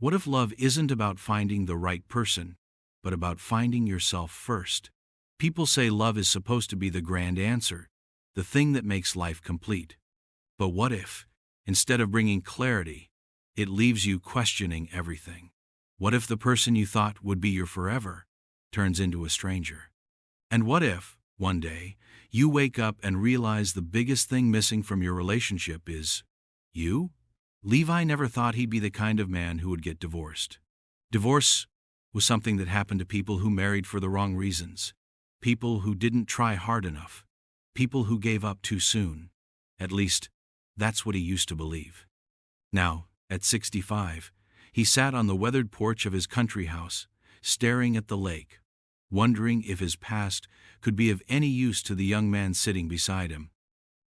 What if love isn't about finding the right person, but about finding yourself first? People say love is supposed to be the grand answer, the thing that makes life complete. But what if, instead of bringing clarity, it leaves you questioning everything? What if the person you thought would be your forever turns into a stranger? And what if, one day, you wake up and realize the biggest thing missing from your relationship is you? Levi never thought he'd be the kind of man who would get divorced. Divorce was something that happened to people who married for the wrong reasons, people who didn't try hard enough, people who gave up too soon. At least, that's what he used to believe. Now, at 65, he sat on the weathered porch of his country house, staring at the lake, wondering if his past could be of any use to the young man sitting beside him.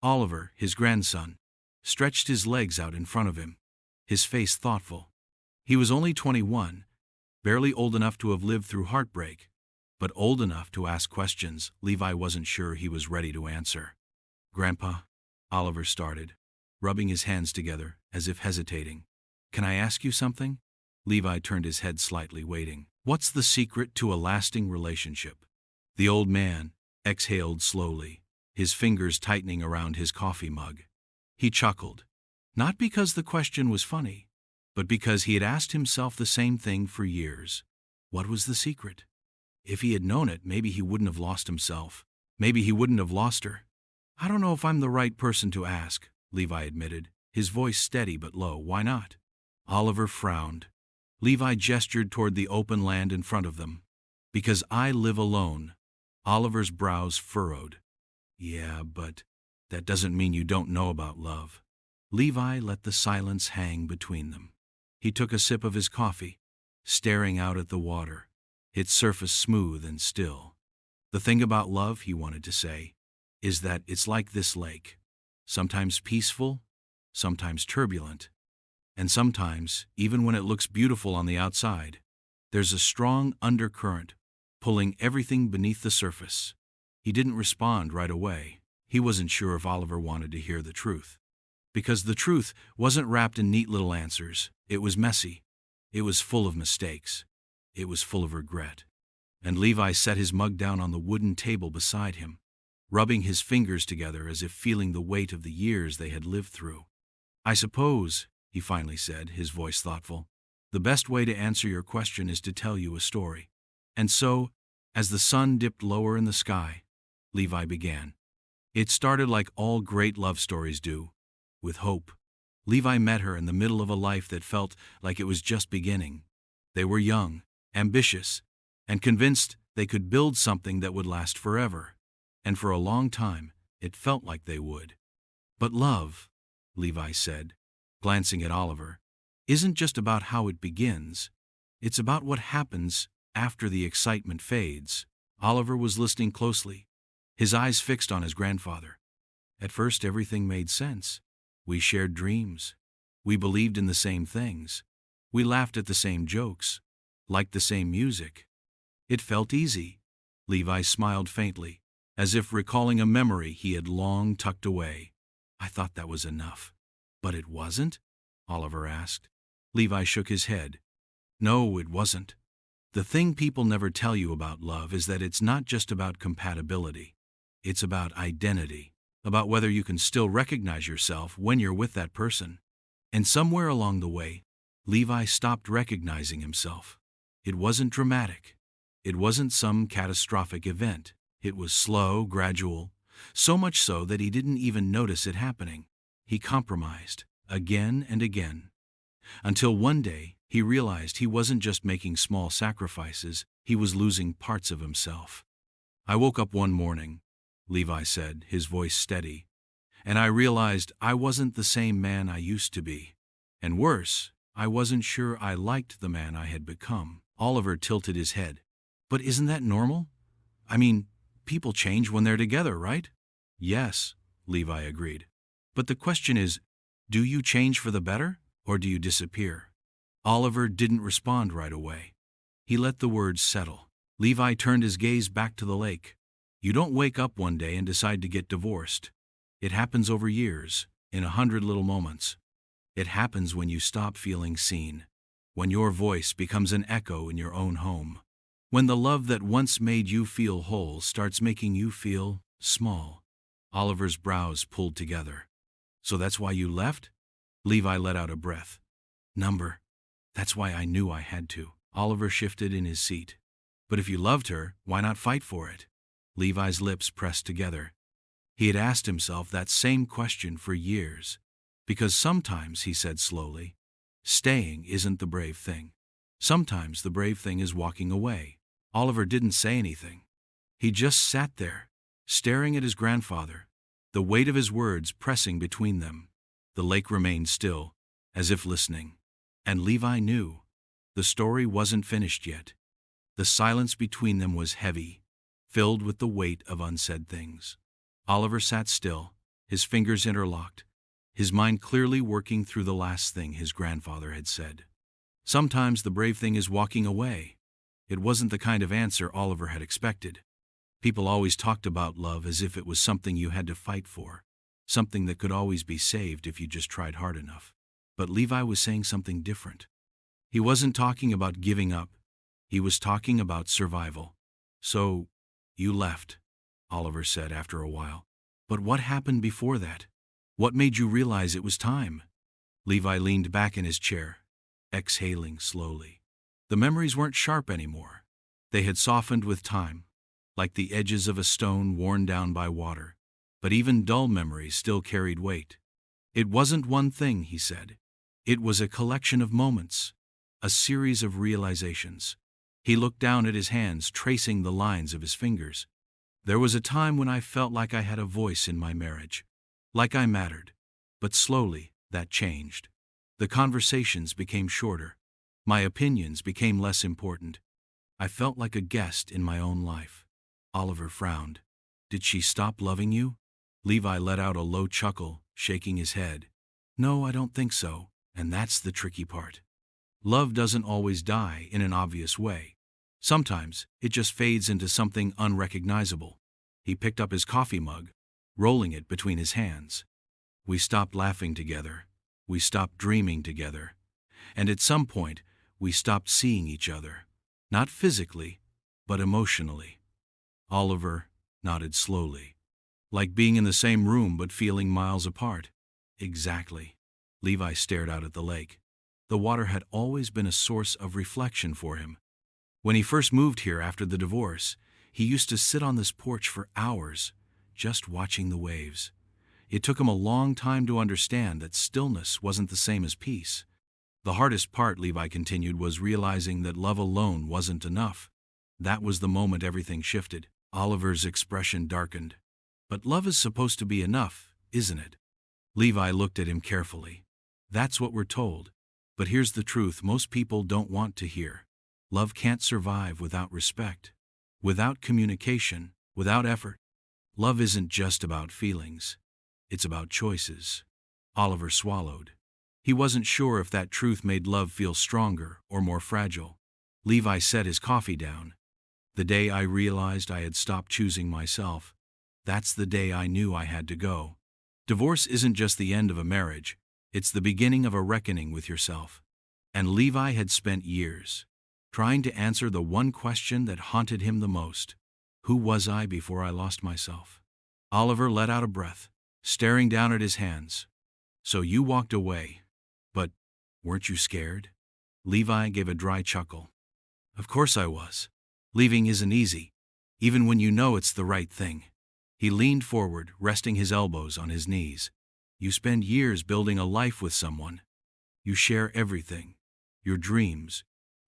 Oliver, his grandson, stretched his legs out in front of him, his face thoughtful. He was only 21, barely old enough to have lived through heartbreak, but old enough to ask questions Levi wasn't sure he was ready to answer. "Grandpa," Oliver started, rubbing his hands together as if hesitating. "Can I ask you something?" Levi turned his head slightly, waiting. "What's the secret to a lasting relationship?" The old man exhaled slowly, his fingers tightening around his coffee mug. He chuckled, not because the question was funny, but because he had asked himself the same thing for years. What was the secret? If he had known it, maybe he wouldn't have lost himself. Maybe he wouldn't have lost her. "I don't know if I'm the right person to ask," Levi admitted, his voice steady but low. "Why not?" Oliver frowned. Levi gestured toward the open land in front of them. "Because I live alone." Oliver's brows furrowed. "Yeah, but that doesn't mean you don't know about love." Levi let the silence hang between them. He took a sip of his coffee, staring out at the water, its surface smooth and still. "The thing about love," he wanted to say, "is that it's like this lake, sometimes peaceful, sometimes turbulent, and sometimes, even when it looks beautiful on the outside, there's a strong undercurrent pulling everything beneath the surface." He didn't respond right away. He wasn't sure if Oliver wanted to hear the truth. Because the truth wasn't wrapped in neat little answers. It was messy. It was full of mistakes. It was full of regret. And Levi set his mug down on the wooden table beside him, rubbing his fingers together as if feeling the weight of the years they had lived through. "I suppose," he finally said, his voice thoughtful, "the best way to answer your question is to tell you a story." And so, as the sun dipped lower in the sky, Levi began. It started like all great love stories do, with hope. Levi met her in the middle of a life that felt like it was just beginning. They were young, ambitious, and convinced they could build something that would last forever. And for a long time, it felt like they would. "But love," Levi said, glancing at Oliver, "isn't just about how it begins. It's about what happens after the excitement fades." Oliver was listening closely, his eyes fixed on his grandfather. "At first everything made sense. We shared dreams. We believed in the same things. We laughed at the same jokes, liked the same music. It felt easy." Levi smiled faintly, as if recalling a memory he had long tucked away. "I thought that was enough." "But it wasn't?" Oliver asked. Levi shook his head. "No, it wasn't. The thing people never tell you about love is that it's not just about compatibility. It's about identity, about whether you can still recognize yourself when you're with that person." And somewhere along the way, Levi stopped recognizing himself. It wasn't dramatic. It wasn't some catastrophic event. It was slow, gradual, so much so that he didn't even notice it happening. He compromised, again and again, until one day he realized he wasn't just making small sacrifices, he was losing parts of himself. "I woke up one morning," Levi said, his voice steady, "and I realized I wasn't the same man I used to be. And worse, I wasn't sure I liked the man I had become." Oliver tilted his head. "But isn't that normal? I mean, people change when they're together, right?" "Yes," Levi agreed. "But the question is, do you change for the better, or do you disappear?" Oliver didn't respond right away. He let the words settle. Levi turned his gaze back to the lake. "You don't wake up one day and decide to get divorced. It happens over years, in 100 little moments. It happens when you stop feeling seen, When your voice becomes an echo in your own home. When the love that once made you feel whole starts making you feel small. Oliver's brows pulled together. So that's why you left? Levi let out a breath. Number. That's why I knew I had to. Oliver shifted in his seat. But if you loved her, why not fight for it? Levi's lips pressed together. He had asked himself that same question for years. Because sometimes, he said slowly, staying isn't the brave thing. Sometimes the brave thing is walking away. Oliver didn't say anything. He just sat there, staring at his grandfather, the weight of his words pressing between them. The lake remained still, as if listening. And Levi knew. The story wasn't finished yet. The silence between them was heavy, filled with the weight of unsaid things. Oliver sat still, his fingers interlocked, his mind clearly working through the last thing his grandfather had said. Sometimes the brave thing is walking away. It wasn't the kind of answer Oliver had expected. People always talked about love as if it was something you had to fight for, something that could always be saved if you just tried hard enough. But Levi was saying something different. He wasn't talking about giving up. He was talking about survival. So, you left, Oliver said after a while. But what happened before that? What made you realize it was time? Levi leaned back in his chair, exhaling slowly. The memories weren't sharp anymore. They had softened with time, like the edges of a stone worn down by water. But even dull memories still carried weight. It wasn't one thing, he said. It was a collection of moments, a series of realizations. He looked down at his hands, tracing the lines of his fingers. There was a time when I felt like I had a voice in my marriage, like I mattered. But slowly, that changed. The conversations became shorter. My opinions became less important. I felt like a guest in my own life. Oliver frowned. Did she stop loving you? Levi let out a low chuckle, shaking his head. No, I don't think so, and that's the tricky part. Love doesn't always die in an obvious way. Sometimes, it just fades into something unrecognizable. He picked up his coffee mug, rolling it between his hands. We stopped laughing together. We stopped dreaming together. And at some point, we stopped seeing each other. Not physically, but emotionally. Oliver nodded slowly. Like being in the same room but feeling miles apart. Exactly. Levi stared out at the lake. The water had always been a source of reflection for him. When he first moved here after the divorce, he used to sit on this porch for hours, just watching the waves. It took him a long time to understand that stillness wasn't the same as peace. The hardest part, Levi continued, was realizing that love alone wasn't enough. That was the moment everything shifted. Oliver's expression darkened. But love is supposed to be enough, isn't it? Levi looked at him carefully. That's what we're told. But here's the truth most people don't want to hear. Love can't survive without respect, without communication, without effort. Love isn't just about feelings. It's about choices. Oliver swallowed. He wasn't sure if that truth made love feel stronger or more fragile. Levi set his coffee down. The day I realized I had stopped choosing myself, that's the day I knew I had to go. Divorce isn't just the end of a marriage, it's the beginning of a reckoning with yourself. And Levi had spent years trying to answer the one question that haunted him the most. Who was I before I lost myself? Oliver let out a breath, staring down at his hands. So you walked away. But weren't you scared? Levi gave a dry chuckle. Of course I was. Leaving isn't easy, even when you know it's the right thing. He leaned forward, resting his elbows on his knees. You spend years building a life with someone. You share everything. Your dreams,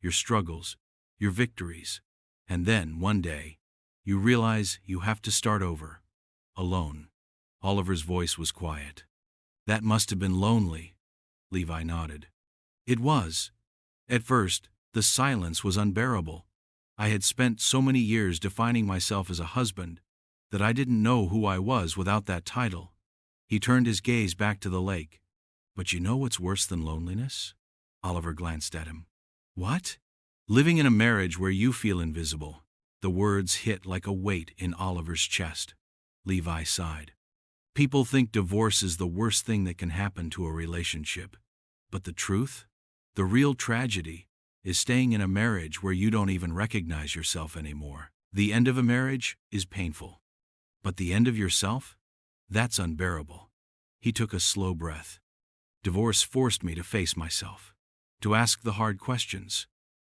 your struggles, your victories. And then, one day, you realize you have to start over. Alone. Oliver's voice was quiet. That must have been lonely. Levi nodded. It was. At first, the silence was unbearable. I had spent so many years defining myself as a husband that I didn't know who I was without that title. He turned his gaze back to the lake. But you know what's worse than loneliness? Oliver glanced at him. What? Living in a marriage where you feel invisible. The words hit like a weight in Oliver's chest. Levi sighed. People think divorce is the worst thing that can happen to a relationship. But the truth? The real tragedy is staying in a marriage where you don't even recognize yourself anymore. The end of a marriage is painful. But the end of yourself? That's unbearable. He took a slow breath. Divorce forced me to face myself, to ask the hard questions.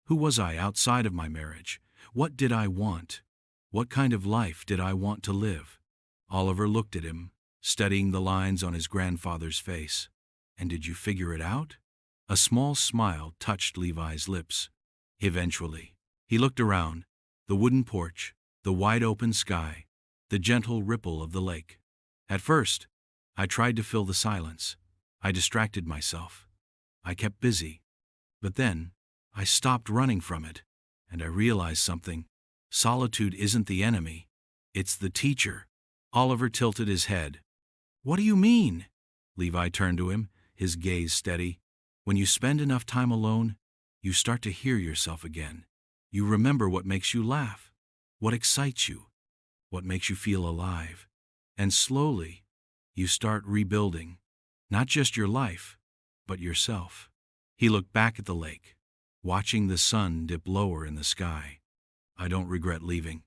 Who was I outside of my marriage? What did I want? What kind of life did I want to live? Oliver looked at him, studying the lines on his grandfather's face. And did you figure it out? A small smile touched Levi's lips. Eventually, he looked around, the wooden porch, the wide-open sky, the gentle ripple of the lake. At first, I tried to fill the silence. I distracted myself. I kept busy. But then, I stopped running from it, and I realized something. Solitude isn't the enemy. It's the teacher. Oliver tilted his head. What do you mean? Levi turned to him, his gaze steady. When you spend enough time alone, you start to hear yourself again. You remember what makes you laugh, what excites you, what makes you feel alive. And slowly, you start rebuilding, not just your life, but yourself. He looked back at the lake, watching the sun dip lower in the sky. I don't regret leaving,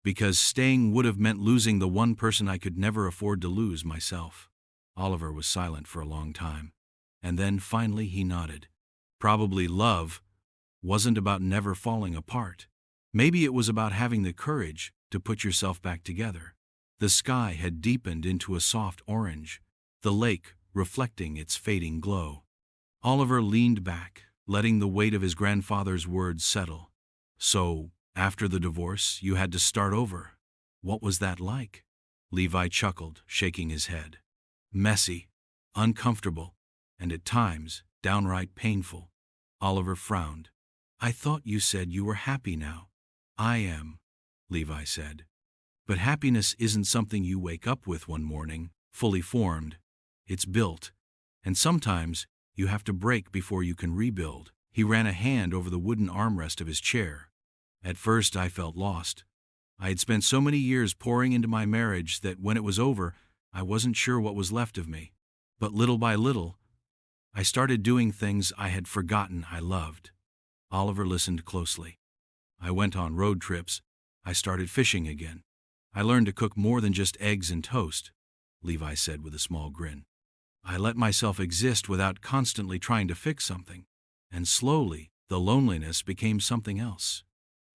because staying would have meant losing the one person I could never afford to lose, myself. Oliver was silent for a long time, and then finally he nodded. Probably love wasn't about never falling apart. Maybe it was about having the courage to put yourself back together. The sky had deepened into a soft orange, the lake reflecting its fading glow. Oliver leaned back, letting the weight of his grandfather's words settle. So, after the divorce, you had to start over. What was that like? Levi chuckled, shaking his head. Messy, uncomfortable, and at times, downright painful. Oliver frowned. I thought you said you were happy now. I am, Levi said. But happiness isn't something you wake up with one morning, fully formed. It's built. And sometimes, you have to break before you can rebuild. He ran a hand over the wooden armrest of his chair. At first, I felt lost. I had spent so many years pouring into my marriage that when it was over, I wasn't sure what was left of me. But little by little, I started doing things I had forgotten I loved. Oliver listened closely. I went on road trips. I started fishing again. I learned to cook more than just eggs and toast, Levi said with a small grin. I let myself exist without constantly trying to fix something. And slowly, the loneliness became something else.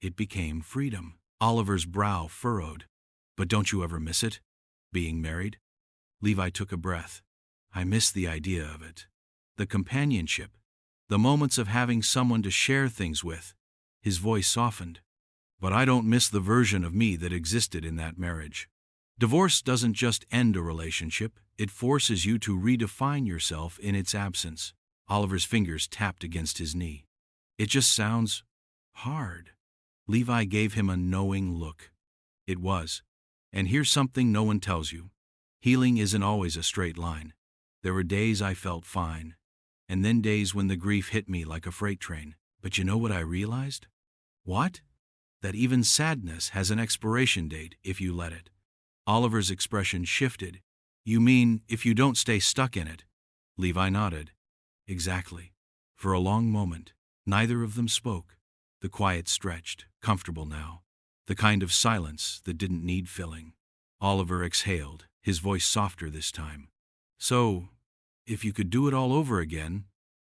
It became freedom. Oliver's brow furrowed. But don't you ever miss it? Being married? Levi took a breath. I miss the idea of it. The companionship. The moments of having someone to share things with. His voice softened. But I don't miss the version of me that existed in that marriage. Divorce doesn't just end a relationship, it forces you to redefine yourself in its absence. Oliver's fingers tapped against his knee. It just sounds hard. Levi gave him a knowing look. It was. And here's something no one tells you. Healing isn't always a straight line. There were days I felt fine, and then days when the grief hit me like a freight train. But you know what I realized? What? That even sadness has an expiration date if you let it. Oliver's expression shifted. You mean if you don't stay stuck in it? Levi nodded. Exactly. For a long moment, neither of them spoke. The quiet stretched, comfortable now. The kind of silence that didn't need filling. Oliver exhaled, his voice softer this time. So, if you could do it all over again,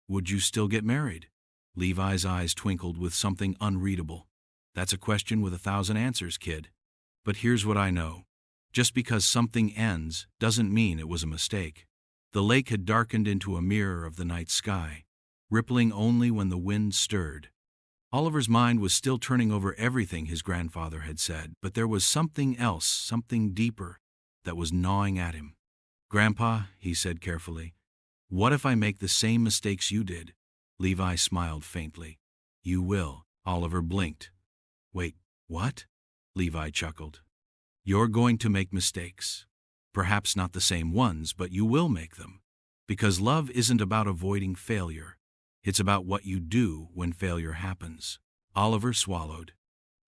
would you still get married? Levi's eyes twinkled with something unreadable. That's a question with 1,000 answers, kid. But here's what I know. Just because something ends doesn't mean it was a mistake. The lake had darkened into a mirror of the night sky, rippling only when the wind stirred. Oliver's mind was still turning over everything his grandfather had said, but there was something else, something deeper, that was gnawing at him. Grandpa, he said carefully, what if I make the same mistakes you did? Levi smiled faintly. You will. Oliver blinked. Wait, what? Levi chuckled. You're going to make mistakes. Perhaps not the same ones, but you will make them. Because love isn't about avoiding failure. It's about what you do when failure happens. Oliver swallowed.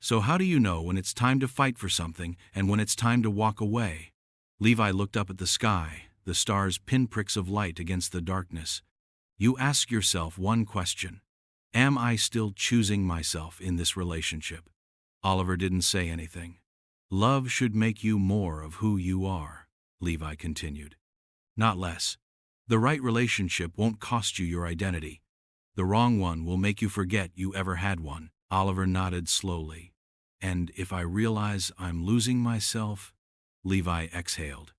So how do you know when it's time to fight for something and when it's time to walk away? Levi looked up at the sky, the stars pinpricks of light against the darkness. You ask yourself one question: am I still choosing myself in this relationship? Oliver didn't say anything. Love should make you more of who you are, Levi continued, not less. The right relationship won't cost you your identity. The wrong one will make you forget you ever had one. Oliver nodded slowly. And if I realize I'm losing myself? Levi exhaled.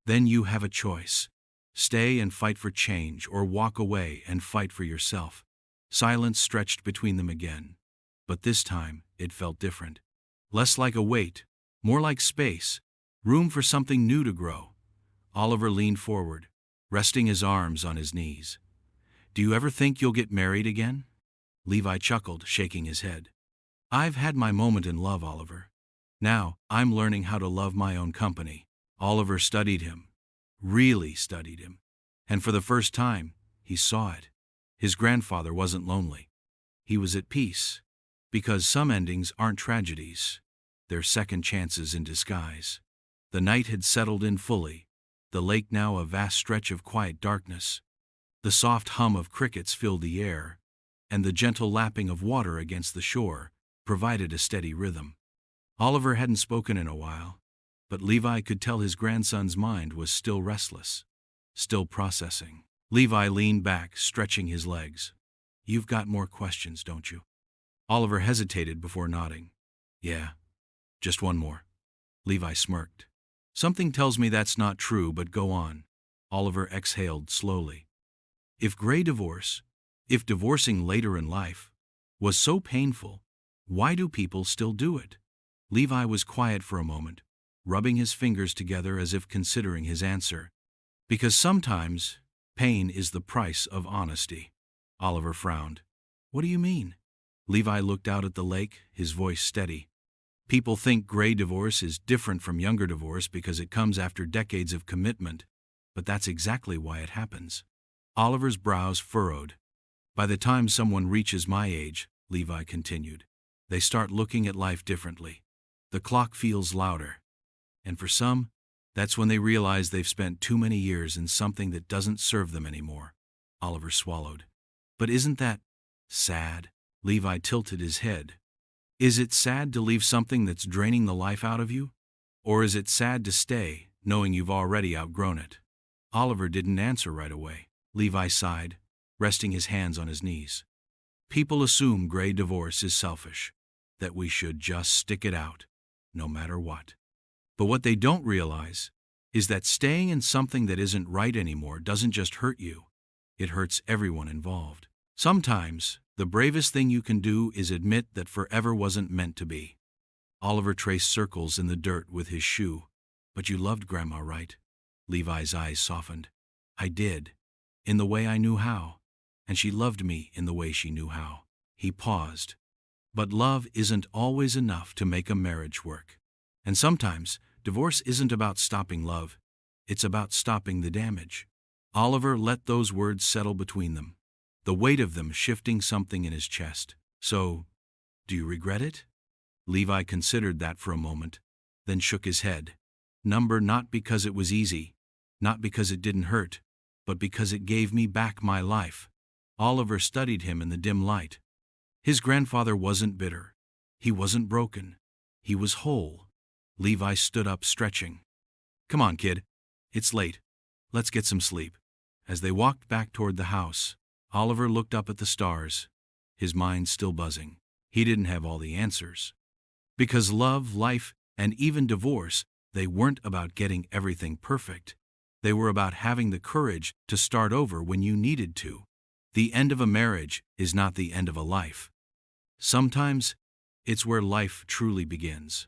Then you have a choice. Stay and fight for change, or walk away and fight for yourself. Silence stretched between them again. But this time, it felt different. Less like a weight, more like space, room for something new to grow. Oliver leaned forward, resting his arms on his knees. Do you ever think you'll get married again? Levi chuckled, shaking his head. I've had my moment in love, Oliver. Now, I'm learning how to love my own company. Oliver studied him, really studied him. And for the first time, he saw it. His grandfather wasn't lonely. He was at peace. Because some endings aren't tragedies. They're second chances in disguise. The night had settled in fully, the lake now a vast stretch of quiet darkness. The soft hum of crickets filled the air, and the gentle lapping of water against the shore provided a steady rhythm. Oliver hadn't spoken in a while, but Levi could tell his grandson's mind was still restless, still processing. Levi leaned back, stretching his legs. You've got more questions, don't you? Oliver hesitated before nodding. Yeah, just one more. Levi smirked. Something tells me that's not true, but go on. Oliver exhaled slowly. If divorcing later in life, was so painful, why do people still do it? Levi was quiet for a moment, rubbing his fingers together as if considering his answer. Because sometimes, pain is the price of honesty. Oliver frowned. What do you mean? Levi looked out at the lake, his voice steady. People think gray divorce is different from younger divorce because it comes after decades of commitment, but that's exactly why it happens. Oliver's brows furrowed. By the time someone reaches my age, Levi continued, they start looking at life differently. The clock feels louder. And for some, that's when they realize they've spent too many years in something that doesn't serve them anymore. Oliver swallowed. But isn't that sad? Levi tilted his head. Is it sad to leave something that's draining the life out of you? Or is it sad to stay, knowing you've already outgrown it? Oliver didn't answer right away. Levi sighed, resting his hands on his knees. People assume gray divorce is selfish, that we should just stick it out, no matter what. But what they don't realize is that staying in something that isn't right anymore doesn't just hurt you, it hurts everyone involved. Sometimes, the bravest thing you can do is admit that forever wasn't meant to be. Oliver traced circles in the dirt with his shoe. But you loved Grandma, right? Levi's eyes softened. I did, in the way I knew how, and she loved me in the way she knew how. He paused. But love isn't always enough to make a marriage work. And sometimes, divorce isn't about stopping love, it's about stopping the damage. Oliver let those words settle between them, the weight of them shifting something in his chest. So, do you regret it? Levi considered that for a moment, then shook his head. Not because it was easy, not because it didn't hurt, but because it gave me back my life. Oliver studied him in the dim light. His grandfather wasn't bitter. He wasn't broken. He was whole. Levi stood up, stretching. Come on, kid. It's late. Let's get some sleep. As they walked back toward the house, Oliver looked up at the stars, his mind still buzzing. He didn't have all the answers. Because love, life, and even divorce, they weren't about getting everything perfect. They were about having the courage to start over when you needed to. The end of a marriage is not the end of a life. Sometimes, it's where life truly begins.